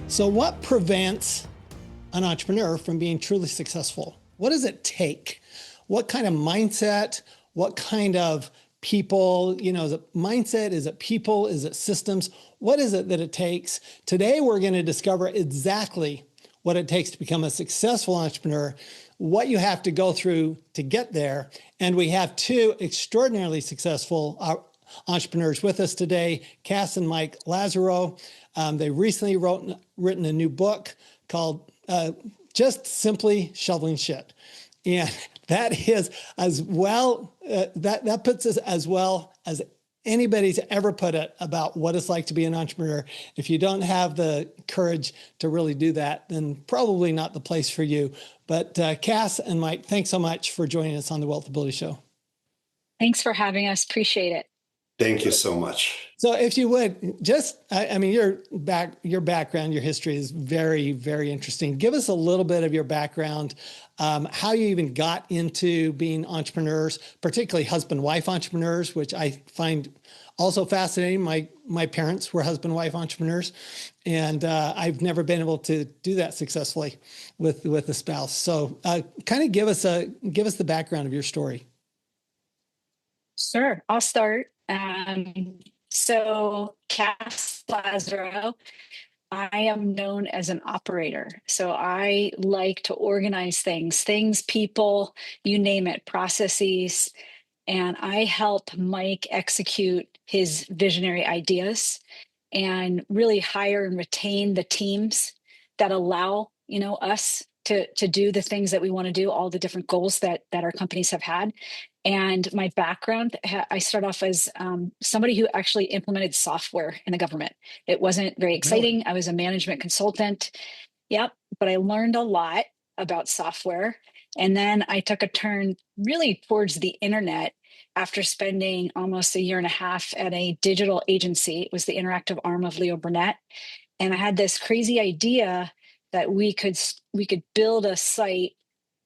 So what prevents an entrepreneur from being truly successful? What does it take? What kind of mindset? What kind of people? Is it mindset? Is it people? Is it systems? What is it that it takes? Today, we're going to discover exactly what it takes to become a successful entrepreneur, what you have to go through to get there. And we have two extraordinarily successful entrepreneurs with us today, Kass and Mike Lazerow. They recently written a new book called Just Simply Shoveling Shit. And that is as well, that puts us as well as anybody's ever put it about what it's like to be an entrepreneur. If you don't have the courage to really do that, then probably not the place for you. But Kass and Mike, thanks so much for joining us on the Wealth Ability Show. Thanks for having us. Appreciate it. Thank you so much. So if you would just, your background, your history is very, very interesting. Give us a little bit of your background, how you even got into being entrepreneurs, particularly husband-wife entrepreneurs, which I find also fascinating. My parents were husband-wife entrepreneurs, and I've never been able to do that successfully with a spouse. So kind of give us the background of your story. Sure, I'll start. So Kass Lazerow, I am known as an operator. So I like to organize things, people, you name it, processes. And I help Mike execute his visionary ideas and really hire and retain the teams that allow, us to do the things that we want to do, all the different goals that our companies have had. And my background, I start off as somebody who actually implemented software in the government. It wasn't very exciting. Really? I was a management consultant. Yep. But I learned a lot about software. And then I took a turn really towards the internet after spending almost a year and a half at a digital agency. It was the interactive arm of Leo Burnett. And I had this crazy idea that we could build a site.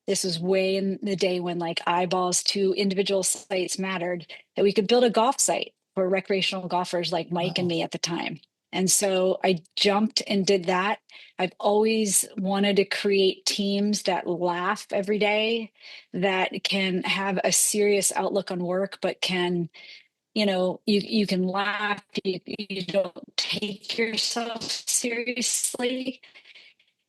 This was way in the day when like eyeballs to individual sites mattered, that we could build a golf site for recreational golfers like Mike and me at the time. And so I jumped and did that. I've always wanted to create teams that laugh every day, that can have a serious outlook on work, but can, you can laugh, you don't take yourself seriously.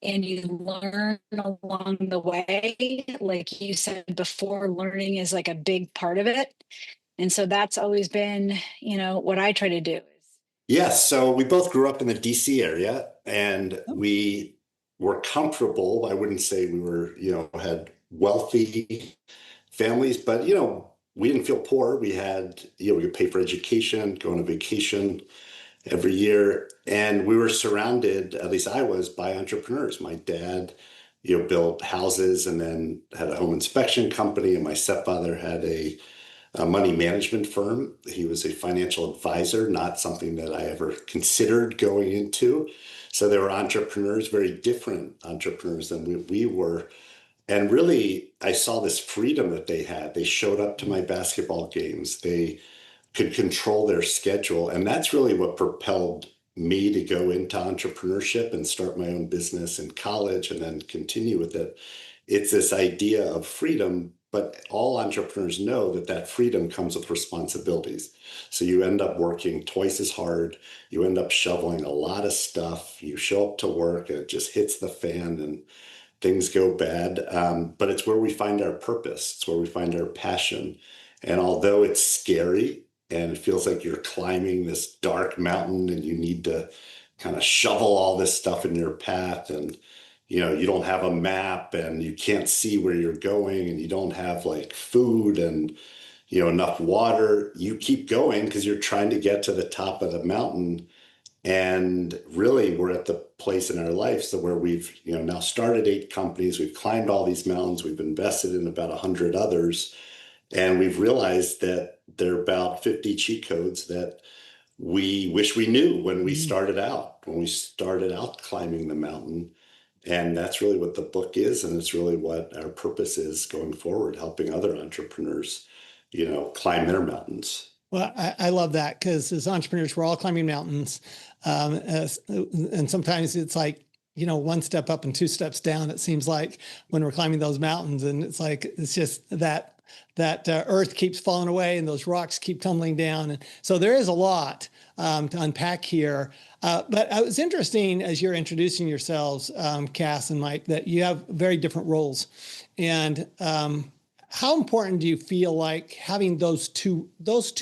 And you learn along the way. Like you said before, learning is like a big part of it. And so that's always been, what I try to do. Yes. So we both grew up in the DC area, and we were comfortable. I wouldn't say we were, had wealthy families, but, we didn't feel poor. We had, we could pay for education, go on a vacation every year. And we were surrounded, at least I was, by entrepreneurs. My dad, built houses and then had a home inspection company. And my stepfather had a money management firm. He was a financial advisor, not something that I ever considered going into. So they were entrepreneurs, very different entrepreneurs than we were. And really, I saw this freedom that they had. They showed up to my basketball games. They could control their schedule. And that's really what propelled me to go into entrepreneurship and start my own business in college and then continue with it. It's this idea of freedom, but all entrepreneurs know that freedom comes with responsibilities. So you end up working twice as hard. You end up shoveling a lot of stuff. You show up to work and it just hits the fan and things go bad. But it's where we find our purpose. It's where we find our passion. And although it's scary, and it feels like you're climbing this dark mountain and you need to kind of shovel all this stuff in your path, and you don't have a map and you can't see where you're going, and you don't have like food and enough water. You keep going because you're trying to get to the top of the mountain. And really, we're at the place in our lives where we've now started 8 companies. We've climbed all these mountains. We've invested in about 100 others. And we've realized that there are about 50 cheat codes that we wish we knew when we started out climbing the mountain. And that's really what the book is. And it's really what our purpose is going forward, helping other entrepreneurs, climb their mountains. Well, I love that because as entrepreneurs, we're all climbing mountains. And sometimes it's like, one step up and two steps down, it seems like when we're climbing those mountains. And it's like, it's just that earth keeps falling away and those rocks keep tumbling down. And so there is a lot to unpack here. But it was interesting as you're introducing yourselves, Kass and Mike, that you have very different roles. And how important do you feel like having those two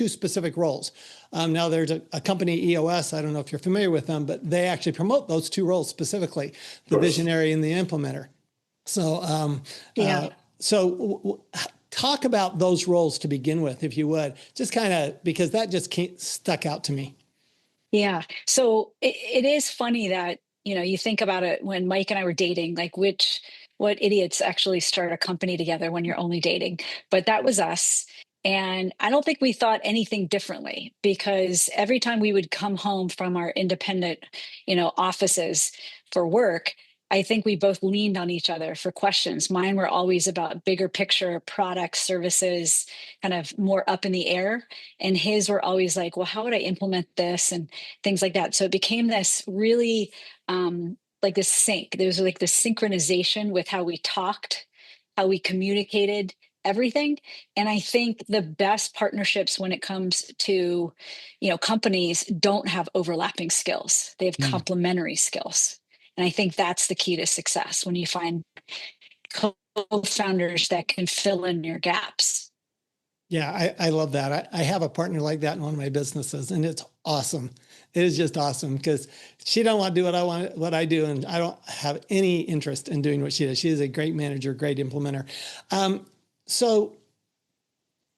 specific roles? Now there's a company, EOS, I don't know if you're familiar with them, but they actually promote those two roles specifically, the visionary and the implementer. So, Yeah. Talk about those roles to begin with, if you would, just kind of, because that just stuck out to me. Yeah. So it is funny that, you think about it when Mike and I were dating, like what idiots actually start a company together when you're only dating. But that was us. And I don't think we thought anything differently because every time we would come home from our independent, offices for work, I think we both leaned on each other for questions. Mine were always about bigger picture products, services, kind of more up in the air. And his were always like, well, how would I implement this and things like that. So it became this really like this sync. There was like this synchronization with how we talked, how we communicated everything. And I think the best partnerships when it comes to, companies don't have overlapping skills. They have complementary skills. And I think that's the key to success when you find co-founders that can fill in your gaps. Yeah, I love that. I have a partner like that in one of my businesses, and it's awesome. It is just awesome because she don't want to do what I do, and I don't have any interest in doing what she does. She is a great manager, great implementer. So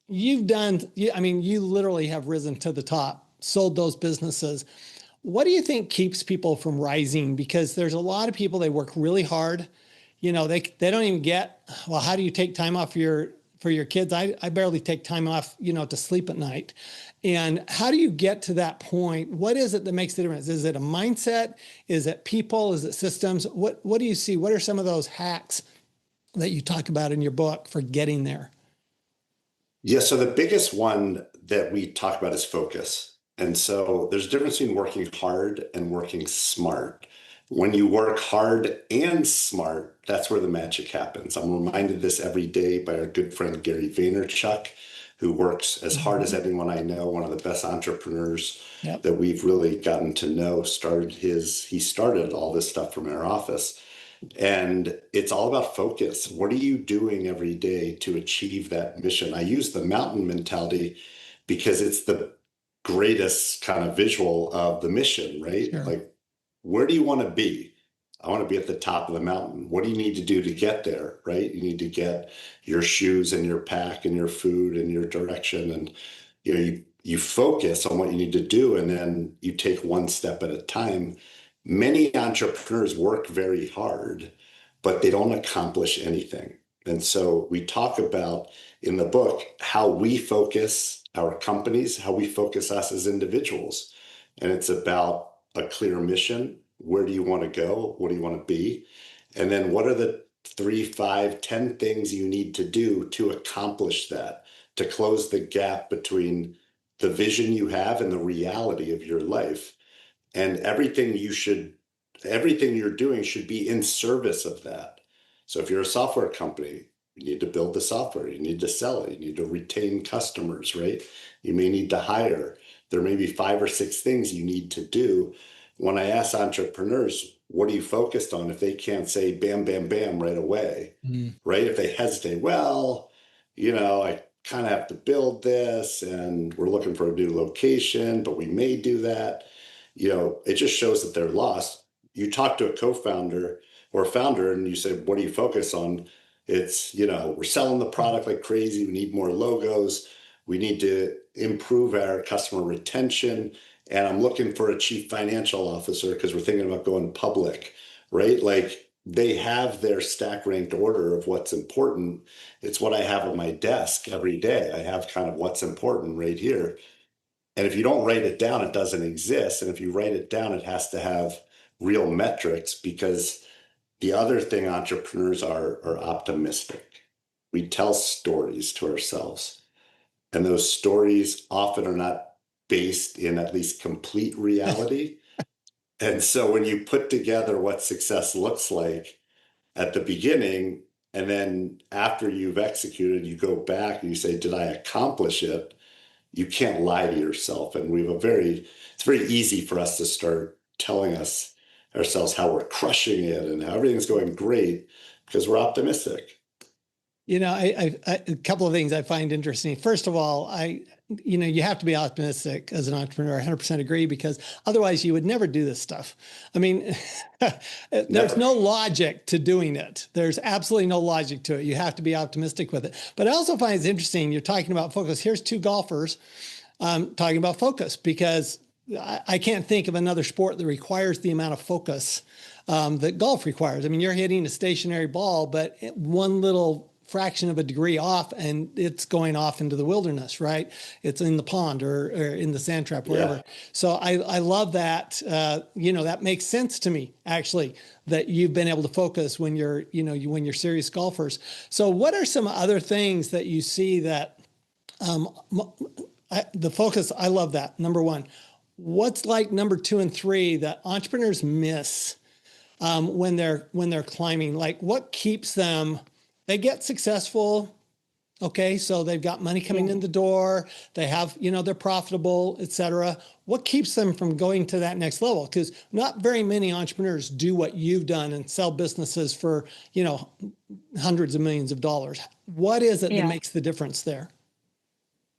you've done, you literally have risen to the top, sold those businesses. What do you think keeps people from rising? Because there's a lot of people, they work really hard. They don't even get, well, how do you take time off for your kids? I barely take time off, to sleep at night. And how do you get to that point? What is it that makes the difference? Is it a mindset? Is it people? Is it systems? What do you see? What are some of those hacks that you talk about in your book for getting there? Yeah, so the biggest one that we talk about is focus. And so there's a difference between working hard and working smart. When you work hard and smart, that's where the magic happens. I'm reminded this every day by our good friend Gary Vaynerchuk, who works as hard as anyone I know, one of the best entrepreneurs that we've really gotten to know. He started all this stuff from our office. And it's all about focus. What are you doing every day to achieve that mission? I use the mountain mentality because it's the greatest kind of visual of the mission, right? Sure. Like, where do you want to be? I want to be at the top of the mountain. What do you need to do to get there, right? You need to get your shoes and your pack and your food and your direction. And you focus on what you need to do, and then you take one step at a time. Many entrepreneurs work very hard, but they don't accomplish anything. And so we talk about in the book how we focus our companies, how we focus us as individuals. And it's about a clear mission. Where do you want to go? What do you want to be? And then what are the 3, 5, 10 things you need to do to accomplish that, to close the gap between the vision you have and the reality of your life? And everything you're doing should be in service of that. So if you're a software company, you need to build the software, you need to sell it, you need to retain customers, right? You may need to hire. There may be 5 or 6 things you need to do. When I ask entrepreneurs, what are you focused on? If they can't say bam, bam, bam right away, right? If they hesitate, well, I kind of have to build this and we're looking for a new location, but we may do that. It just shows that they're lost. You talk to a co-founder or a founder and you say, what do you focus on? It's, we're selling the product like crazy. We need more logos. We need to improve our customer retention. And I'm looking for a chief financial officer because we're thinking about going public, right? Like they have their stack ranked order of what's important. It's what I have on my desk every day. I have kind of what's important right here. And if you don't write it down, it doesn't exist. And if you write it down, it has to have real metrics because the other thing entrepreneurs are optimistic. We tell stories to ourselves. and those stories often are not based in at least complete reality. And so when you put together what success looks like at the beginning, and then after you've executed, you go back and you say, did I accomplish it? You can't lie to yourself. And it's very easy for us to start telling ourselves how we're crushing it and how everything's going great because we're optimistic. A couple of things I find interesting. First of all, you have to be optimistic as an entrepreneur. I 100% agree, because otherwise you would never do this stuff. I mean, there's no logic to doing it. There's absolutely no logic to it. You have to be optimistic with it. But I also find it's interesting. You're talking about focus. Here's two golfers talking about focus, because I can't think of another sport that requires the amount of focus that golf requires. I mean, you're hitting a stationary ball, but one little fraction of a degree off and it's going off into the wilderness, right? It's in the pond or in the sand trap, wherever. Yeah. So I love that. That makes sense to me, actually, that you've been able to focus when you're serious golfers. So what are some other things that you see that the focus? I love that. Number one. What's like number 2 and 3 that entrepreneurs miss when they're climbing? Like, what keeps them? They get successful. Okay. So they've got money coming in the door. They have, they're profitable, et cetera. What keeps them from going to that next level? Because not very many entrepreneurs do what you've done and sell businesses for, hundreds of millions of dollars. What is it that makes the difference there?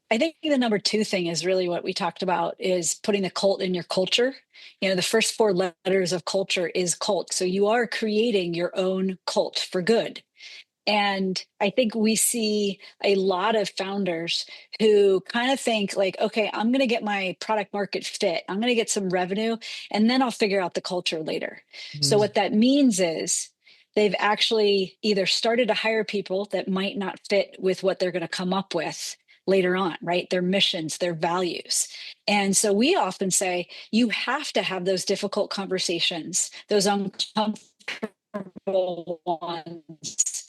I think the number 2 thing is really what we talked about, is putting the cult in your culture. The first 4 letters of culture is cult. So you are creating your own cult for good. And I think we see a lot of founders who kind of think like, okay, I'm going to get my product market fit. I'm going to get some revenue, and then I'll figure out the culture later. Mm-hmm. So what that means is they've actually either started to hire people that might not fit with what they're going to come up with later on, right? Their missions, their values. And so we often say, you have to have those difficult conversations, those uncomfortable ones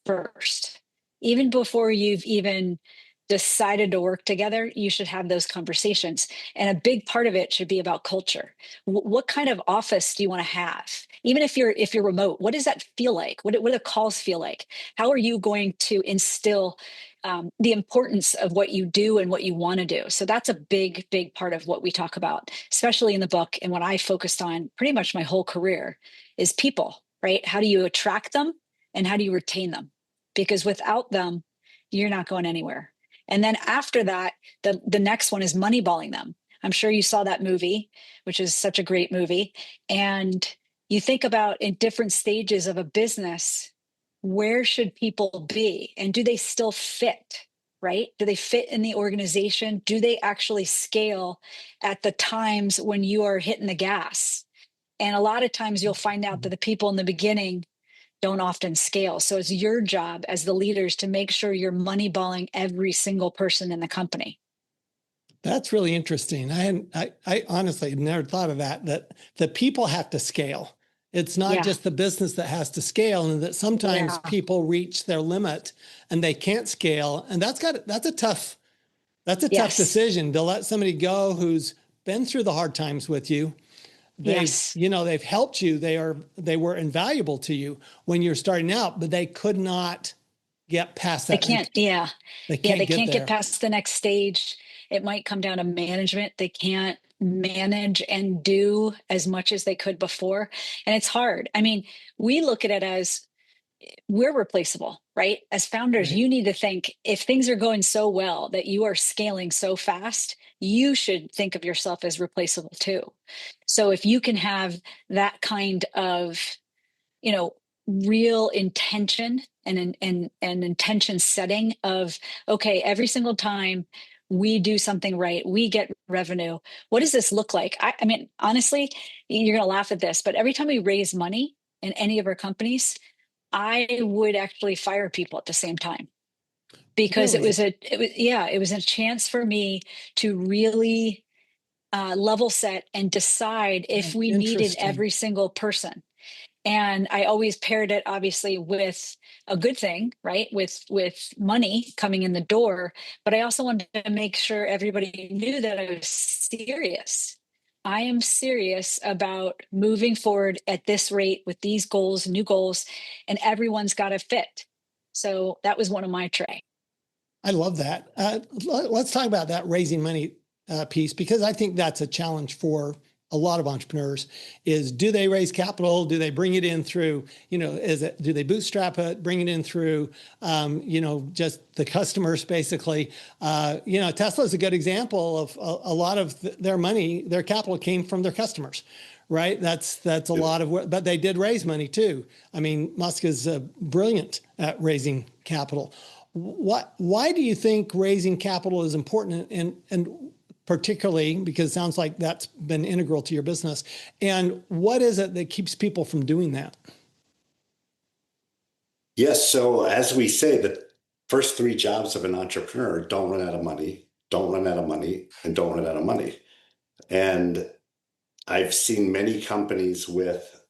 first. Even before you've even decided to work together, you should have those conversations. And a big part of it should be about culture. What kind of office do you want to have? Even if you're remote, what does that feel like? What do the calls feel like? How are you going to instill the importance of what you do and what you want to do? So that's a big, big part of what we talk about, especially in the book. And what I focused on pretty much my whole career is people, right? How do you attract them and how do you retain them? Because without them, you're not going anywhere. And then after that, the next one is moneyballing them. I'm sure you saw that movie, which is such a great movie. And you think about in different stages of a business, where should people be? And do they still fit, right? Do they fit in the organization? Do they actually scale at the times when you are hitting the gas? And a lot of times you'll find out that the people in the beginning don't often scale. So it's your job as the leaders to make sure you're moneyballing every single person in the company. That's really interesting. I honestly had never thought of that the people have to scale. It's not just the business that has to scale, and that sometimes people reach their limit and they can't scale. And that's a tough decision to let somebody go who's been through the hard times with you. They've helped you. They were invaluable to you when you're starting out, but they could not get past that. They can't get past the next stage. It might come down to management. They can't manage and do as much as they could before. And it's hard. I mean, we look at it as we're replaceable, right? As founders, right. You need to think, if things are going so well that you are scaling so fast, you should think of yourself as replaceable too. So if you can have that kind of, real intention and intention setting of, okay, every single time we do something right, we get revenue. What does this look like? I mean, honestly, you're going to laugh at this, but every time we raise money in any of our companies, I would actually fire people at the same time, because really? it was a chance for me to really level set and decide if we needed every single person. And I always paired it obviously with a good thing, right? With money coming in the door. But I also wanted to make sure everybody knew that I was serious. I am serious about moving forward at this rate with these goals, new goals, and everyone's got to fit. So that was one of my tray. I love that. Let's talk about that raising money piece, because I think that's a challenge for a lot of entrepreneurs. Is, do they raise capital? Do they bring it in through, do they bootstrap it, bring it in through, just the customers basically? Tesla is a good example of a lot of their money, their capital came from their customers. Right. That's a lot of work, but they did raise money too. I mean, Musk is brilliant at raising capital. Why do you think raising capital is important, and particularly because it sounds like that's been integral to your business? And what is it that keeps people from doing that? Yes. So as we say, the first three jobs of an entrepreneur: don't run out of money, don't run out of money, and don't run out of money. And I've seen many companies with,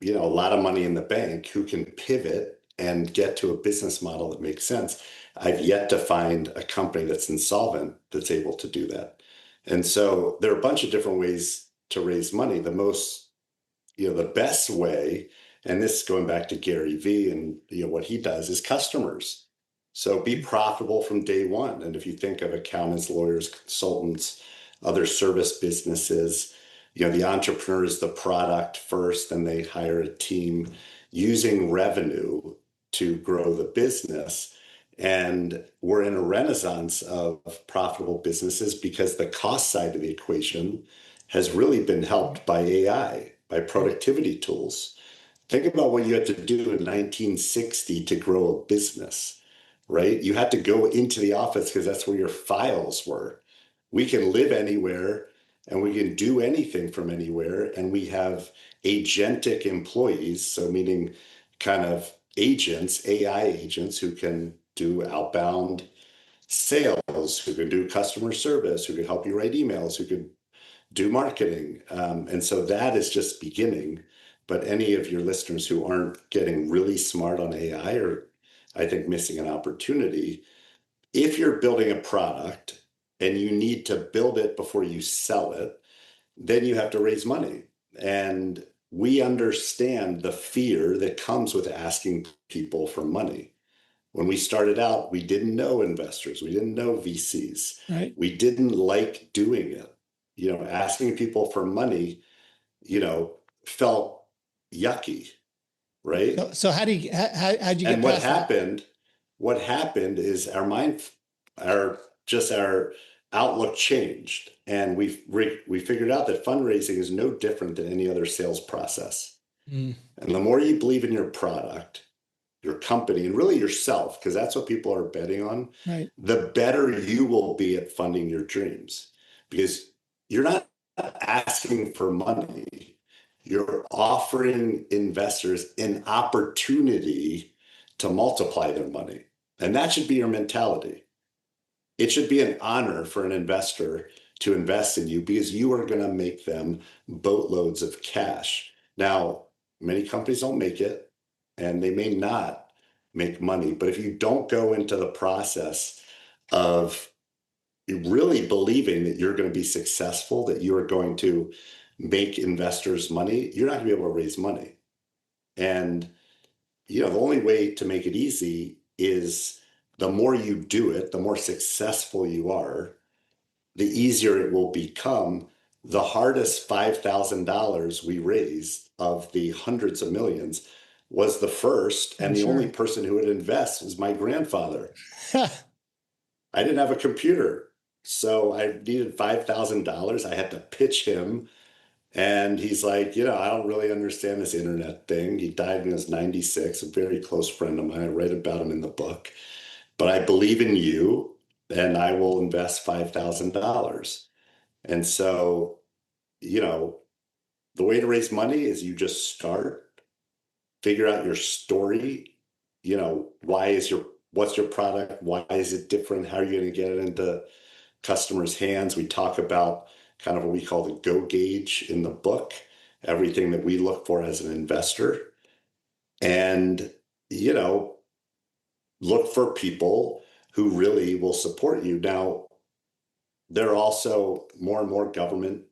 a lot of money in the bank who can pivot and get to a business model that makes sense. I've yet to find a company that's insolvent that's able to do that. And so there are a bunch of different ways to raise money. The best way, and this is going back to Gary Vee and what he does, is customers. So be profitable from day one. And if you think of accountants, lawyers, consultants, other service businesses, the entrepreneur is the product first, then they hire a team using revenue to grow the business. And we're in a renaissance of profitable businesses because the cost side of the equation has really been helped by AI, by productivity tools. Think about what you had to do in 1960 to grow a business, right? You had to go into the office because that's where your files were. We can live anywhere and we can do anything from anywhere. And we have agentic employees, so meaning kind of agents, AI agents who can do outbound sales, who can do customer service, who can help you write emails, who can do marketing. And so that is just beginning. But any of your listeners who aren't getting really smart on AI are, I think, missing an opportunity. If you're building a product and you need to build it before you sell it, then you have to raise money. And we understand the fear that comes with asking people for money. When we started out, we didn't know investors, we didn't know VCs, Right. we didn't like doing it. Asking people for money, felt yucky, right? So how'd you get And past that? what happened is our outlook changed, and we figured out that fundraising is no different than any other sales process. Mm. And the more you believe in your product, your company, and really yourself, because that's what people are betting on, Right. the better you will be at funding your dreams. Because you're not asking for money, you're offering investors an opportunity to multiply their money. And that should be your mentality. It should be an honor for an investor to invest in you because you are going to make them boatloads of cash. Now, many companies don't make it and they may not make money, but if you don't go into the process of really believing that you're going to be successful, that you are going to make investors money, you're not going to be able to raise money. And the only way to make it easy is the more you do it, the more successful you are, the easier it will become. The hardest $5,000 we raised of the hundreds of millions was the first, and the only person who would invest was my grandfather. I didn't have a computer, so I needed $5,000. I had to pitch him. And he's like, I don't really understand this internet thing. He died when he was 96, a very close friend of mine. I write about him in the book. But I believe in you, and I will invest $5,000. And so, the way to raise money is you just start, figure out your story. What's your product? Why is it different? How are you going to get it into customers' hands? We talk about kind of what we call the go gauge in the book. everything that we look for as an investor. And, you know, look for people who really will support you. Now, there are also more and more government,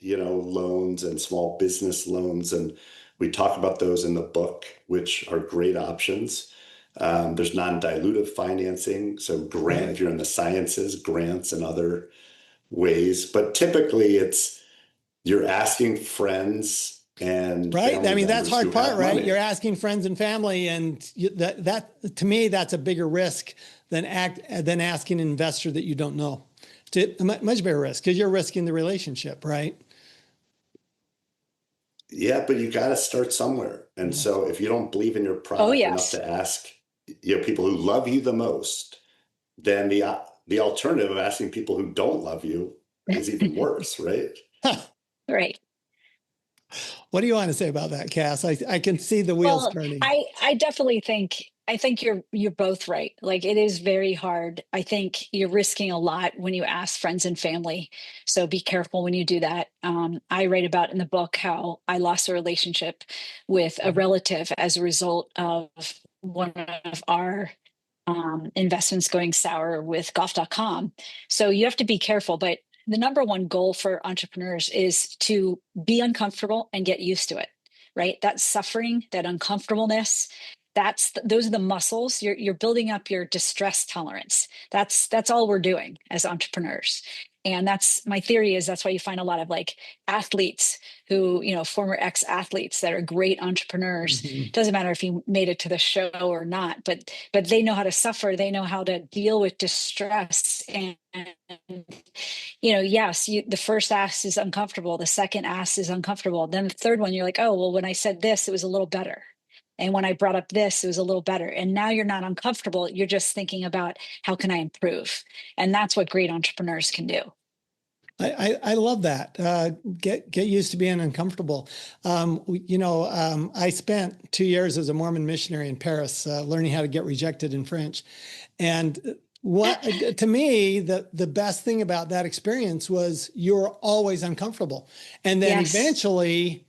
loans and small business loans. And we talk about those in the book, which are great options. There's non-dilutive financing. So if you're in the sciences, grants and other ways. But typically you're asking friends and right. family I mean, that's members who hard part, have right? money. You're asking friends and family, and that to me, that's a bigger risk than asking an investor that you don't know. Much bigger risk because you're risking the relationship, right? Yeah, but you got to start somewhere. And so if you don't believe in your Oh, product enough yes. to ask, people who love you the most, then the alternative of asking people who don't love you is even worse, right? Right. What do you want to say about that, Cass? I can see the wheels Well, turning. I definitely think you're both right. Like it is very hard. I think you're risking a lot when you ask friends and family. So be careful when you do that. I write about in the book how I lost a relationship with a relative as a result of one of our investments going sour with golf.com. So you have to be careful. But the number one goal for entrepreneurs is to be uncomfortable and get used to it, right? That suffering, that uncomfortableness, those are the muscles. You're building up your distress tolerance. That's all we're doing as entrepreneurs. And that's my theory is that's why you find a lot of like athletes who, former ex-athletes that are great entrepreneurs. Mhm. Doesn't matter if he made it to the show or not, but they know how to suffer. They know how to deal with distress. And yes, the first ask is uncomfortable. The second ask is uncomfortable. Then the third one, you're like, oh, well, when I said this, it was a little better. And when I brought up this, it was a little better. And now you're not uncomfortable. You're just thinking about how can I improve? And that's what great entrepreneurs can do. I love that. Get used to being uncomfortable. I spent 2 years as a Mormon missionary in Paris, learning how to get rejected in French. And what to me, the best thing about that experience was you're always uncomfortable. And then Yes. eventually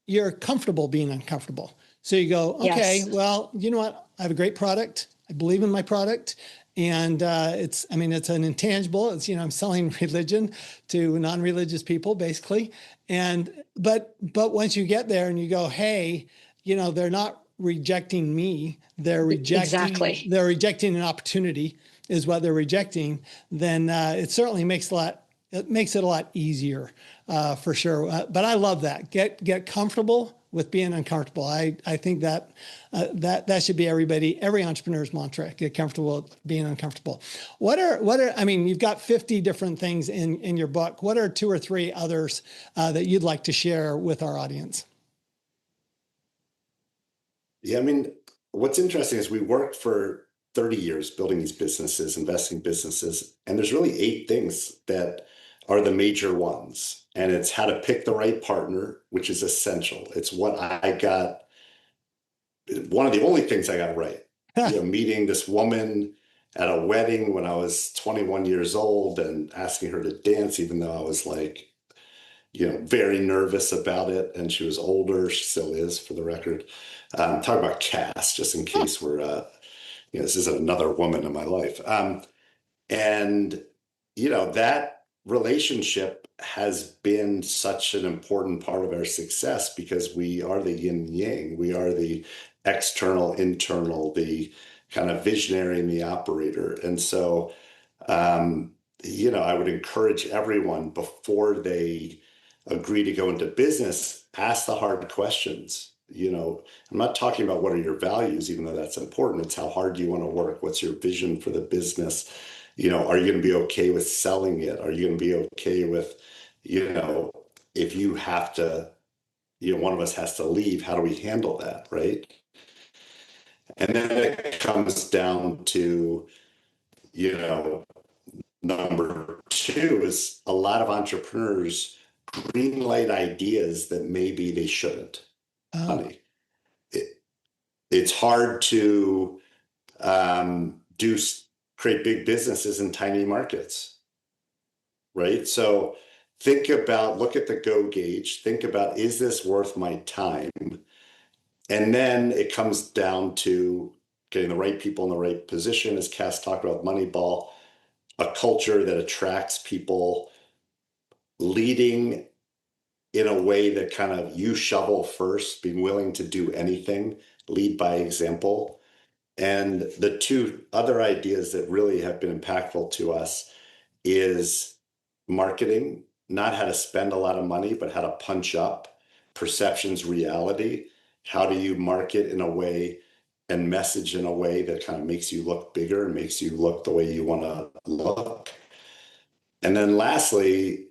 you're comfortable being uncomfortable. So you go, okay, Yes. well, you know what? I have a great product. I believe in my product. And it's an intangible. I'm selling religion to non-religious people, basically. But once you get there and you go, hey, they're not rejecting me. Exactly. They're rejecting an opportunity is what they're rejecting. Then it certainly makes it a lot easier for sure. But I love that. Get comfortable with being uncomfortable. I think that should be every entrepreneur's mantra. Get comfortable with being uncomfortable. You've got 50 different things in your book. What are 2 or 3 others that you'd like to share with our audience? Yeah, what's interesting is we worked for 30 years building these businesses, investing businesses, and there's really 8 things that are the major ones. And it's how to pick the right partner, which is essential. It's what I got, one of the only things I got right. Meeting this woman at a wedding when I was 21 years old and asking her to dance, even though I was like, very nervous about it. And she was older. She still is, for the record. Talk about Cass, just in case this is another woman in my life. And, that relationship has been such an important part of our success because we are the yin and yang. We are the external, internal, the kind of visionary and the operator. And so, I would encourage everyone before they agree to go into business, ask the hard questions. I'm not talking about what are your values, even though that's important. It's how hard do you want to work? What's your vision for the business? Are you going to be okay with selling it? Are you going to be okay with, if you have to, one of us has to leave, how do we handle that, right? And then it comes down to, number 2 is a lot of entrepreneurs greenlight ideas that maybe they shouldn't. Honey, it's hard to create big businesses in tiny markets, right? So look at the go gauge, think about, is this worth my time? And then it comes down to getting the right people in the right position, as Kass talked about Moneyball, a culture that attracts people, leading in a way that kind of you shovel first, being willing to do anything, lead by example. And the two other ideas that really have been impactful to us is marketing, not how to spend a lot of money, but how to punch up perception's reality. How do you market in a way and message in a way that kind of makes you look bigger and makes you look the way you want to look? And then lastly,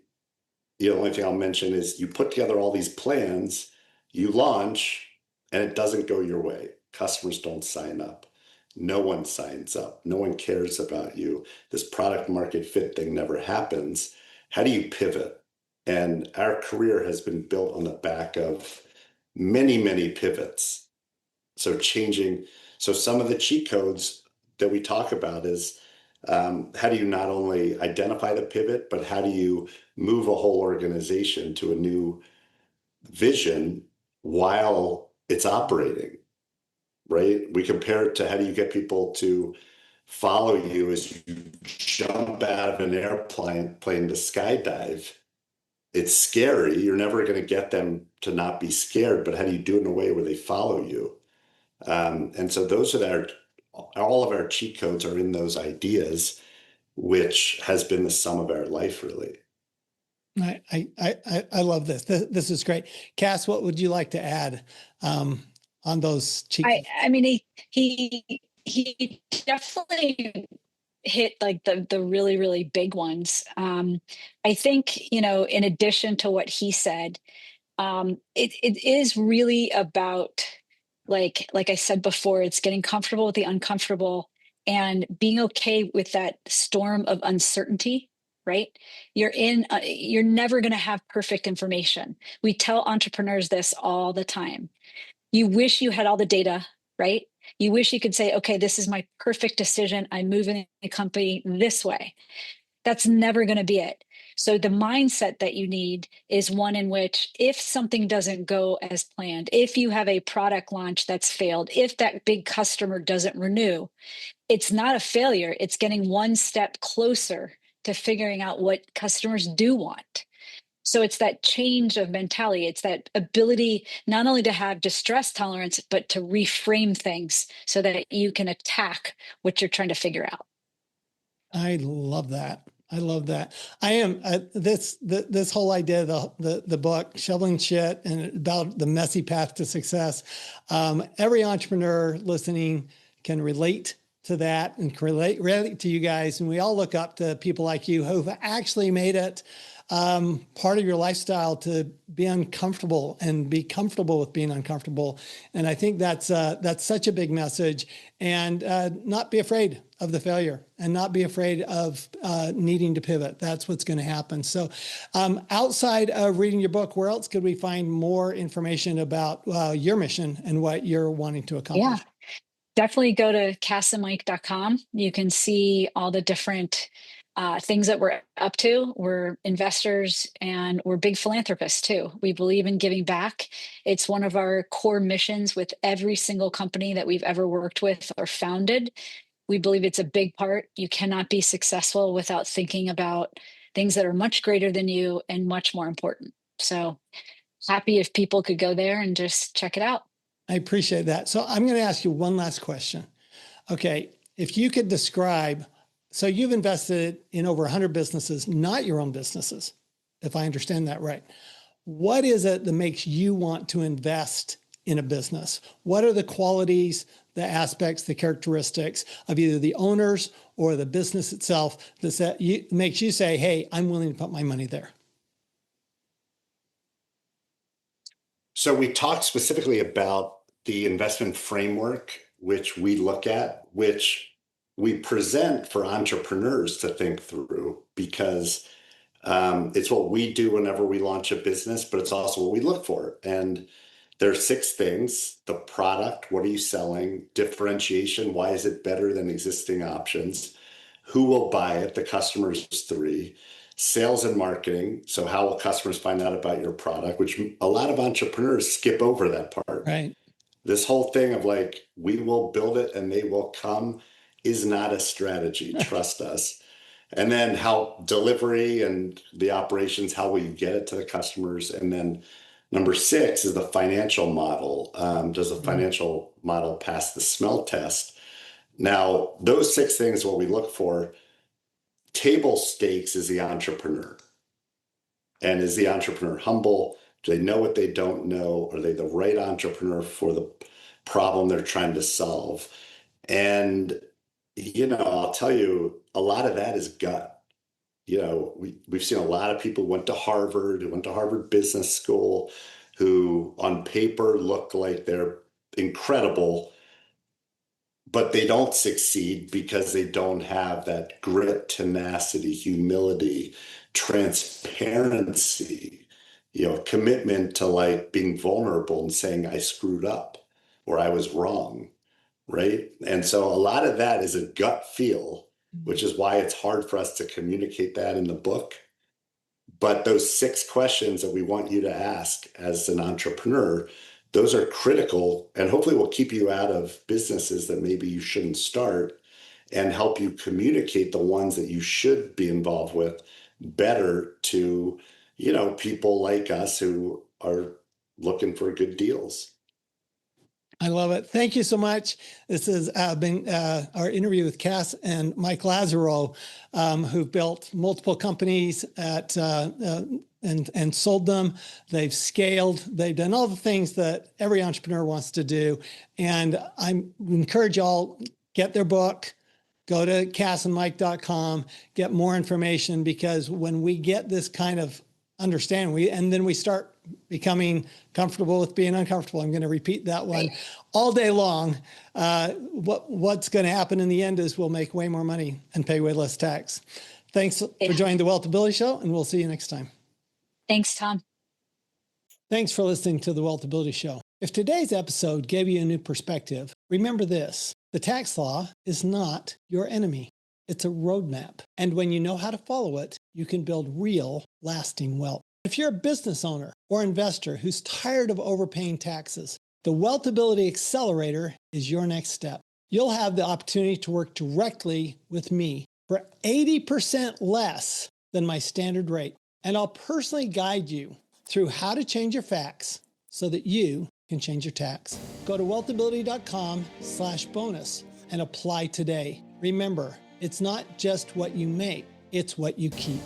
the only thing I'll mention is you put together all these plans, you launch, and it doesn't go your way. Customers don't sign up. No one signs up. No one cares about you. This product market fit thing never happens. How do you pivot? And our career has been built on the back of many, many pivots. So some of the cheat codes that we talk about is how do you not only identify the pivot, but how do you move a whole organization to a new vision while it's operating, right? We compare it to how do you get people to follow you as you jump out of an airplane to skydive. It's scary. You're never going to get them to not be scared, but how do you do it in a way where they follow you? And so those are all of our cheat codes are in those ideas, which has been the sum of our life, really. I love this. This is great. Kass, what would you like to add on those cheat codes? I mean, he definitely hit like the really, really big ones. I think, in addition to what he said, it is really about, like I said before, it's getting comfortable with the uncomfortable and being okay with that storm of uncertainty, right? You're never going to have perfect information. We tell entrepreneurs this all the time. You wish you had all the data, right? You wish you could say, okay, this is my perfect decision. I'm moving the company this way. That's never going to be it. So the mindset that you need is one in which if something doesn't go as planned, if you have a product launch that's failed, if that big customer doesn't renew, it's not a failure. It's getting one step closer to figuring out what customers do want. So it's that change of mentality. It's that ability not only to have distress tolerance, but to reframe things so that you can attack what you're trying to figure out. I love that. I love that. I am this whole idea, the book, Shoveling Shit, and about the messy path to success. Every entrepreneur listening can relate to that and can relate to you guys. And we all look up to people like you who've actually made it part of your lifestyle to be uncomfortable and be comfortable with being uncomfortable. And I think that's such a big message. And not be afraid of the failure and not be afraid of needing to pivot. That's what's going to happen. So outside of reading your book, where else could we find more information about your mission and what you're wanting to accomplish? Yeah, definitely go to kassandmike.com. You can see all the different things that we're up to. We're investors and we're big philanthropists too. We believe in giving back. It's one of our core missions with every single company that we've ever worked with or founded. We believe it's a big part. You cannot be successful without thinking about things that are much greater than you and much more important. So happy if people could go there and just check it out. I appreciate that. So I'm going to ask you one last question. Okay. If you could describe, so you've invested in over 100 businesses, not your own businesses, if I understand that right. What is it that makes you want to invest in a business? What are the qualities, the aspects, the characteristics of either the owners or the business itself that makes you say, hey, I'm willing to put my money there? So we talked specifically about the investment framework, which we look at, which we present for entrepreneurs to think through, because it's what we do whenever we launch a business, but it's also what we look for. And there are 6 things: the product, what are you selling? Differentiation, why is it better than existing options? Who will buy it? The customers 3. sales and marketing. So how will customers find out about your product, which a lot of entrepreneurs skip over that part. Right. This whole thing of like, we will build it and they will come is not a strategy. Trust us. And then how delivery and the operations, how will you get it to the customers? And then number 6 is the financial model. Does the financial model pass the smell test? Now, those 6 things, what we look for, table stakes is the entrepreneur. And is the entrepreneur humble? Do they know what they don't know? Are they the right entrepreneur for the problem they're trying to solve? And, I'll tell you, a lot of that is gut. We've seen a lot of people who went to Harvard Business School, who on paper look like they're incredible, but they don't succeed because they don't have that grit, tenacity, humility, transparency, commitment to like being vulnerable and saying, I screwed up or I was wrong. Right. And so a lot of that is a gut feel, which is why it's hard for us to communicate that in the book. But those 6 questions that we want you to ask as an entrepreneur, those are critical and hopefully will keep you out of businesses that maybe you shouldn't start and help you communicate the ones that you should be involved with better to, people like us who are looking for good deals. I love it. Thank you so much. This has been our interview with Kass and Mike Lazerow, who've built multiple companies and sold them. They've scaled. They've done all the things that every entrepreneur wants to do. And I encourage y'all, get their book, go to kassandmike.com, get more information, because when we get this kind of understanding, and then we start becoming comfortable with being uncomfortable. I'm going to repeat that one all day long. What's going to happen in the end is we'll make way more money and pay way less tax. Thanks for joining the Wealthability Show, and we'll see you next time. Thanks, Tom. Thanks for listening to the Wealthability Show. If today's episode gave you a new perspective, remember this: the tax law is not your enemy. It's a roadmap. And when you know how to follow it, you can build real, lasting wealth. If you're a business owner or investor who's tired of overpaying taxes, the Wealthability Accelerator is your next step. You'll have the opportunity to work directly with me for 80% less than my standard rate. And I'll personally guide you through how to change your facts so that you can change your tax. Go to wealthability.com/bonus and apply today. Remember, it's not just what you make, it's what you keep.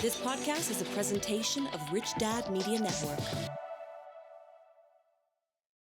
This podcast is a presentation of Rich Dad Media Network.